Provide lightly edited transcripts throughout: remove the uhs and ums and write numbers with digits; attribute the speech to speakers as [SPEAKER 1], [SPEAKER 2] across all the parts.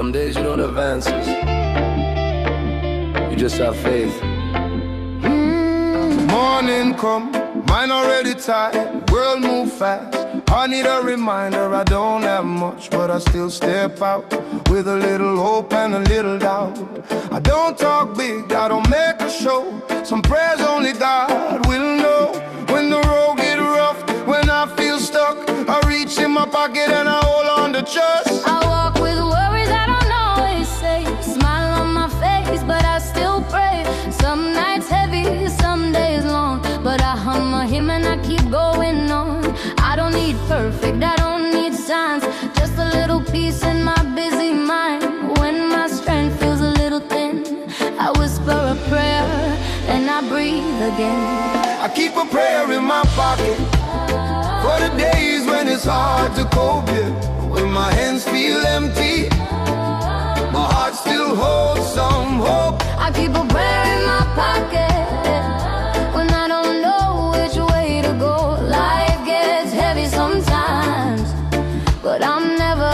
[SPEAKER 1] Some days you don't have answers, you just have faith.
[SPEAKER 2] Morning come, mine already tired, world move fast. I need a reminder I don't have much, but I still step out with a little hope and a little doubt. I don't talk big, I don't make a show. Some prayers only God will know. When the road get rough, when I feel stuck, I reach in my pocket and I hold on to trust.
[SPEAKER 3] I walk with worries I don't always say, smile on my face, but I still pray. Some nights heavy, some days long, but I hum a hymn and I keep going on. I don't need perfect, I don't need signs, just a little peace in my busy mind. When my strength feels a little thin, I whisper a prayer and I breathe again.
[SPEAKER 2] I keep a prayer in my pocket for the days when it's hard to cope, yeah. When my hands feel empty, my heart still holds some hope.
[SPEAKER 3] I keep a prayer in my pocket when I don't know which way to go. Life gets heavy sometimes, but I'm never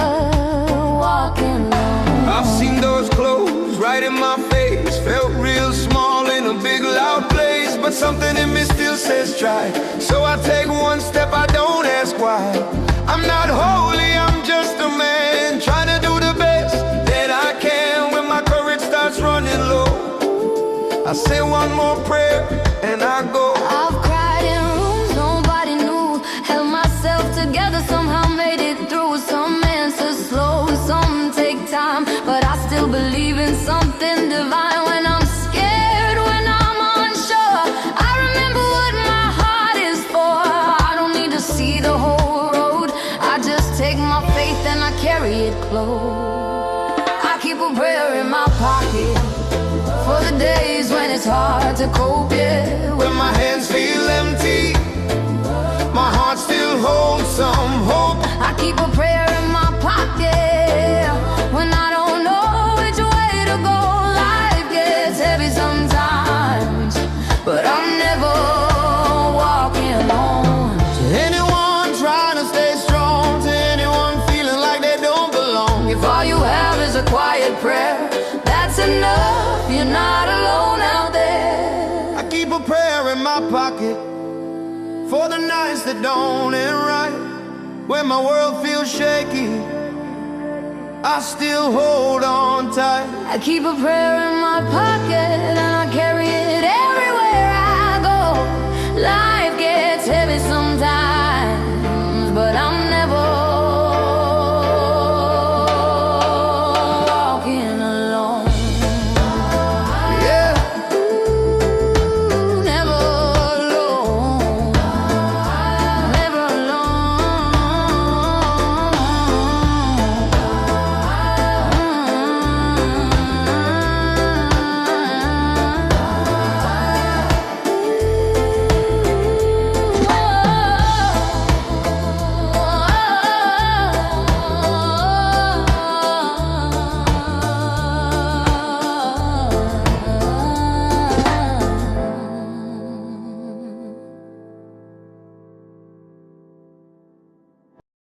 [SPEAKER 3] walking alone.
[SPEAKER 2] I've seen doors close right in my face, felt real small in a big loud place, but something in me still says try. So I take one step, I don't ask why. I'm not holy, I'm just a man trying to do the best that I can. When my courage starts running low, I say one more prayer and I go.
[SPEAKER 3] I've cried in rooms nobody knew, held myself together, somehow made it through. Some answers slow, some take time, but I still believe in something divine. When I'm scared, when I'm unsure, I remember what my heart is for. I don't need to see the whole road, I just take my faith and I carry it close. I keep a prayer in my pocket for the days when it's hard to cope, yeah.
[SPEAKER 2] When my hands feel empty, my heart still holds some hope.
[SPEAKER 3] I keep a prayer in my pocket when I don't know which way to go. Life gets heavy sometimes, but I'm never walking alone.
[SPEAKER 2] To anyone trying to stay strong, to anyone feeling like they don't belong,
[SPEAKER 3] If all you have is a quiet prayer, that's enough. You're not alone out there.
[SPEAKER 2] I keep a prayer in my pocket for the nights that don't end right. When my world feels shaky, I still hold on tight.
[SPEAKER 3] I keep a prayer in my pocket and I carry